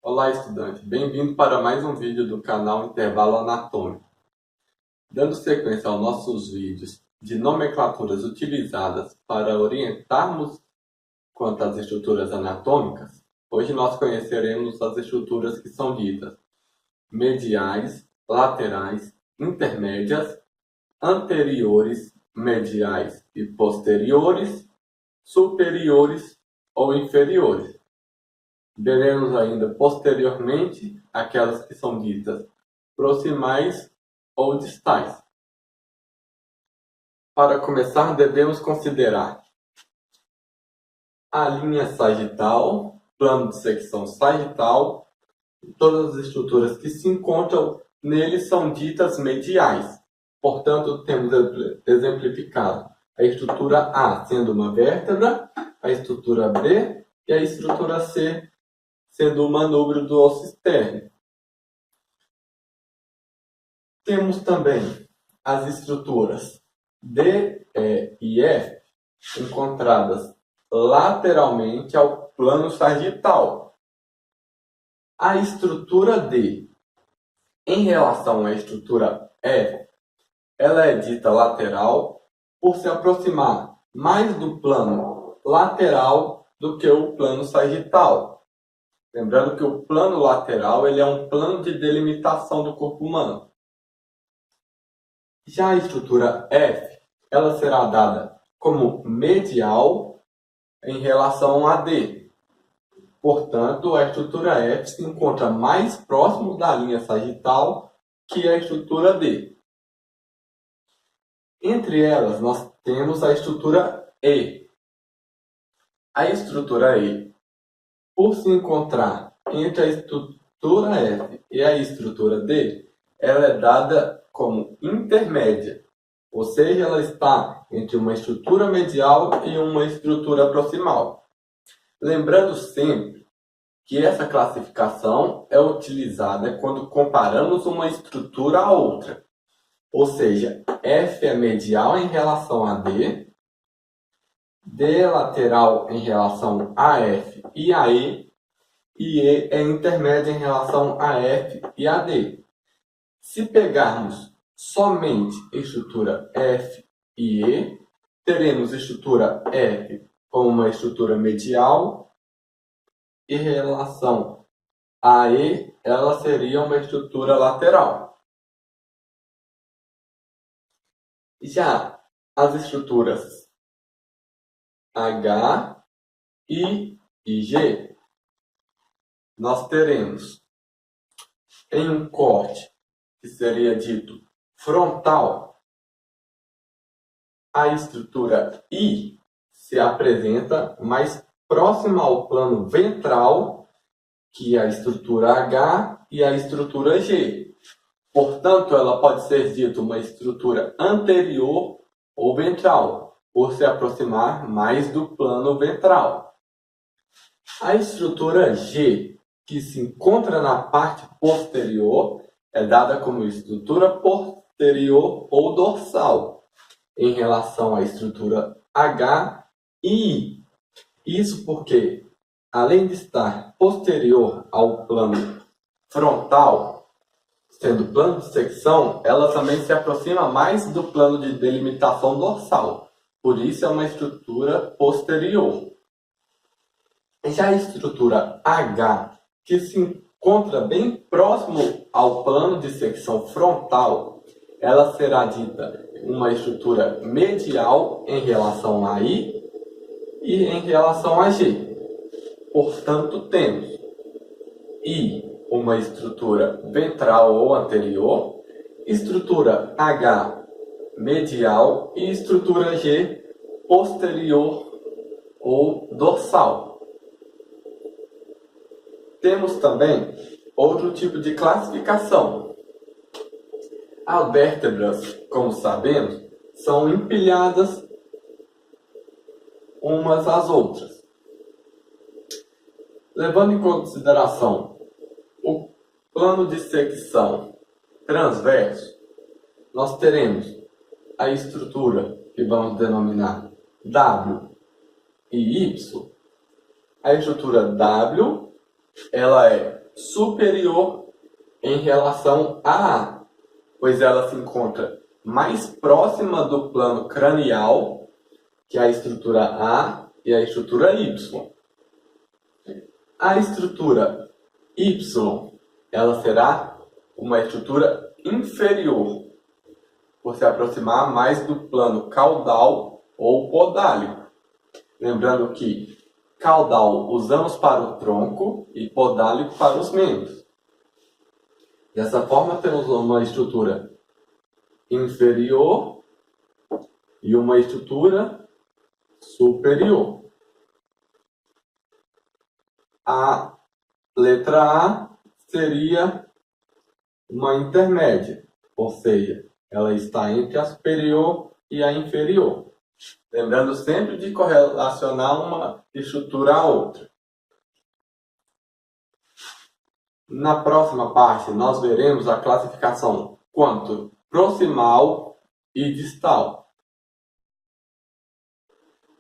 Olá, estudante. Bem-vindo para mais um vídeo do canal Intervalo Anatômico. Dando sequência aos nossos vídeos de nomenclaturas utilizadas para orientarmos quanto às estruturas anatômicas, hoje nós conheceremos as estruturas que são ditas mediais, laterais, intermédias, anteriores, mediais e posteriores, superiores ou inferiores. Veremos ainda posteriormente aquelas que são ditas proximais ou distais. Para começar, devemos considerar a linha sagital, plano de secção sagital, e todas as estruturas que se encontram nele são ditas mediais. Portanto, temos exemplificado a estrutura A sendo uma vértebra, a estrutura B e a estrutura C sendo o manúbrio do osso externo. Temos também as estruturas D, E e F encontradas lateralmente ao plano sagital. A estrutura D, em relação à estrutura F, ela é dita lateral por se aproximar mais do plano lateral do que o plano sagital. Lembrando que o plano lateral ele é um plano de delimitação do corpo humano. Já a estrutura F, ela será dada como medial em relação a D. Portanto, a estrutura F se encontra mais próximo da linha sagital que a estrutura D. Entre elas, nós temos a estrutura E. A estrutura E, por se encontrar entre a estrutura F e a estrutura D, ela é dada como intermédia, ou seja, ela está entre uma estrutura medial e uma estrutura proximal. Lembrando sempre que essa classificação é utilizada quando comparamos uma estrutura a outra, ou seja, F é medial em relação a D, D é lateral em relação a F e a E é intermédia em relação a F e a D. Se pegarmos somente estrutura F e E, teremos estrutura F como uma estrutura medial e em relação a E, ela seria uma estrutura lateral. Já as estruturas H, I e G, nós teremos em um corte que seria dito frontal, a estrutura I se apresenta mais próxima ao plano ventral que a estrutura H e a estrutura G. Portanto, ela pode ser dita uma estrutura anterior ou ventral, por se aproximar mais do plano ventral. A estrutura G, que se encontra na parte posterior, é dada como estrutura posterior ou dorsal, em relação à estrutura H e I. Isso porque, além de estar posterior ao plano frontal, sendo plano de secção, ela também se aproxima mais do plano de delimitação dorsal. Por isso é uma estrutura posterior. Já a estrutura H, que se encontra bem próximo ao plano de secção frontal, ela será dita uma estrutura medial em relação a I e em relação a G. Portanto, temos I, uma estrutura ventral ou anterior, estrutura H, medial e estrutura G, posterior ou dorsal. Temos também outro tipo de classificação. As vértebras, como sabemos, são empilhadas umas às outras. Levando em consideração o plano de secção transverso, nós teremos a estrutura que vamos denominar W e Y. A estrutura W, ela é superior em relação a A, pois ela se encontra mais próxima do plano cranial, que é a estrutura A e a estrutura Y. A estrutura Y, ela será uma estrutura inferior, por se aproximar mais do plano caudal ou podálico. Lembrando que caudal usamos para o tronco e podálico para os membros. Dessa forma, temos uma estrutura inferior e uma estrutura superior. A letra A seria uma intermédia, ou seja, ela está entre a superior e a inferior. Lembrando sempre de correlacionar uma estrutura à outra. Na próxima parte, nós veremos a classificação quanto proximal e distal.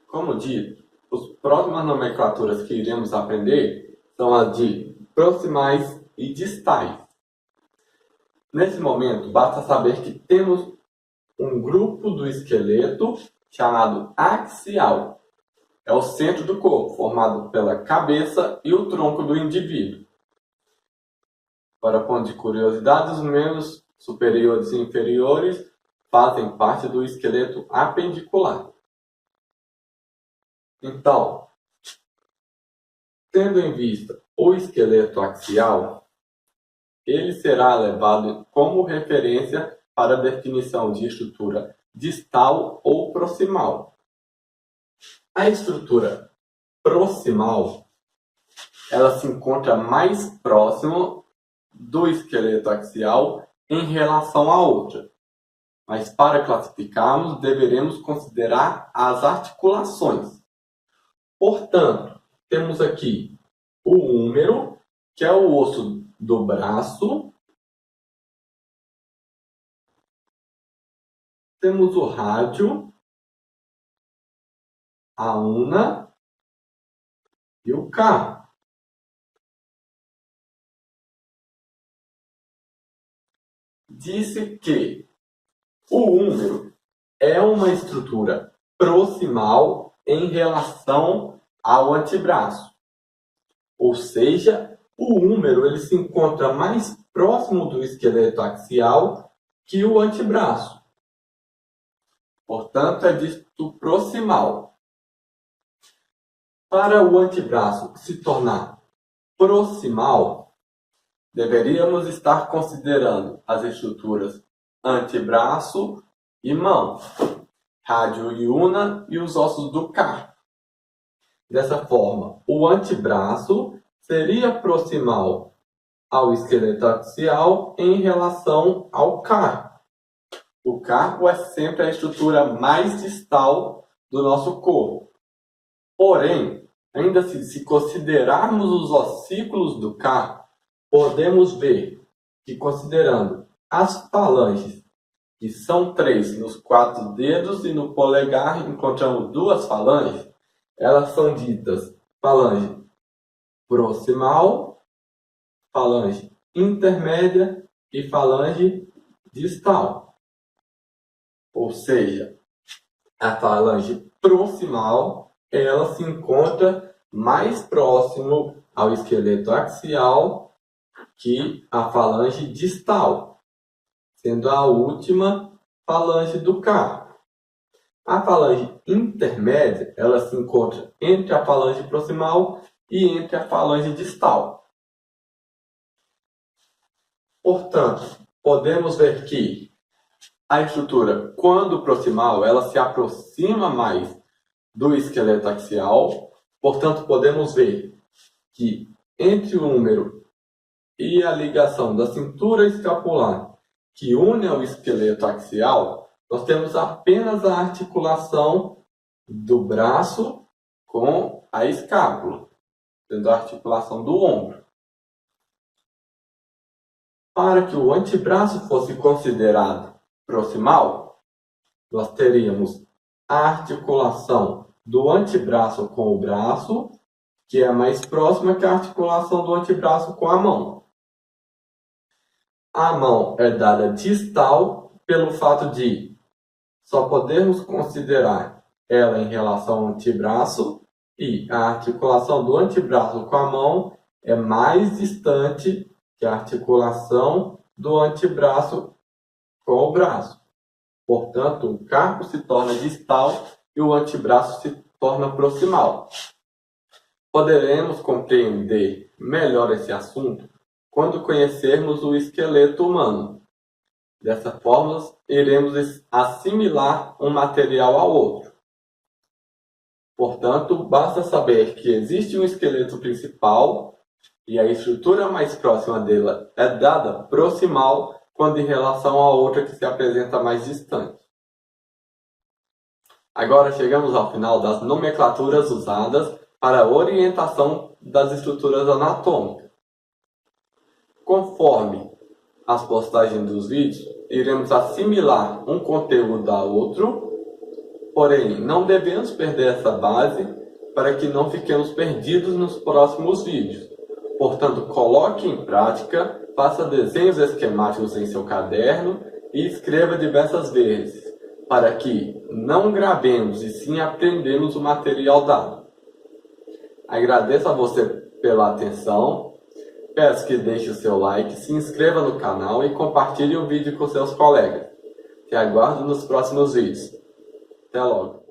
Como dito, as próximas nomenclaturas que iremos aprender são as de proximais e distais. Nesse momento, basta saber que temos um grupo do esqueleto chamado axial. É o centro do corpo, formado pela cabeça e o tronco do indivíduo. Para ponto de curiosidade, os membros superiores e inferiores fazem parte do esqueleto apendicular. Então, tendo em vista o esqueleto axial, ele será levado como referência para a definição de estrutura distal ou proximal. A estrutura proximal, ela se encontra mais próximo do esqueleto axial em relação à outra. Mas para classificarmos, deveremos considerar as articulações. Portanto, temos aqui o húmero, que é o osso do braço. Temos o rádio, a una e o carpo. Disse que o húmero é uma estrutura proximal em relação ao antebraço. Ou seja, o húmero ele se encontra mais próximo do esqueleto axial que o antebraço. Portanto, é dito proximal. Para o antebraço se tornar proximal, deveríamos estar considerando as estruturas antebraço e mão, rádio e una e os ossos do carpo. Dessa forma, o antebraço seria proximal ao esqueleto axial em relação ao carpo. O carpo é sempre a estrutura mais distal do nosso corpo. Porém, ainda se considerarmos os ossículos do carpo, podemos ver que, considerando as falanges, que são 3 nos 4 dedos e no polegar encontramos 2 falanges, elas são ditas falange proximal, falange intermédia e falange distal. Ou seja, a falange proximal ela se encontra mais próximo ao esqueleto axial que a falange distal, sendo a última falange do carpo. A falange intermédia, ela se encontra entre a falange proximal e entre a falange distal. Portanto, podemos ver que a estrutura, quando proximal, ela se aproxima mais do esqueleto axial. Portanto, podemos ver que entre o húmero e a ligação da cintura escapular que une ao esqueleto axial, nós temos apenas a articulação do braço com a escápula, tendo a articulação do ombro. Para que o antebraço fosse considerado proximal, nós teríamos a articulação do antebraço com o braço que é mais próxima que a articulação do antebraço com a mão. A mão é dada distal pelo fato de só podemos considerar ela em relação ao antebraço e a articulação do antebraço com a mão é mais distante que a articulação do antebraço com o braço. Portanto, o carpo se torna distal e o antebraço se torna proximal. Poderemos compreender melhor esse assunto quando conhecermos o esqueleto humano. Dessa forma, iremos assimilar um material ao outro. Portanto, basta saber que existe um esqueleto principal e a estrutura mais próxima dela é dada proximal quando em relação à outra que se apresenta mais distante. Agora chegamos ao final das nomenclaturas usadas para a orientação das estruturas anatômicas. Conforme as postagens dos vídeos, iremos assimilar um conteúdo a outro, porém não devemos perder essa base para que não fiquemos perdidos nos próximos vídeos. Portanto, coloque em prática, faça desenhos esquemáticos em seu caderno e escreva diversas vezes, para que não gravemos e sim aprendemos o material dado. Agradeço a você pela atenção, peço que deixe o seu like, se inscreva no canal e compartilhe o vídeo com seus colegas. Te aguardo nos próximos vídeos. Até logo!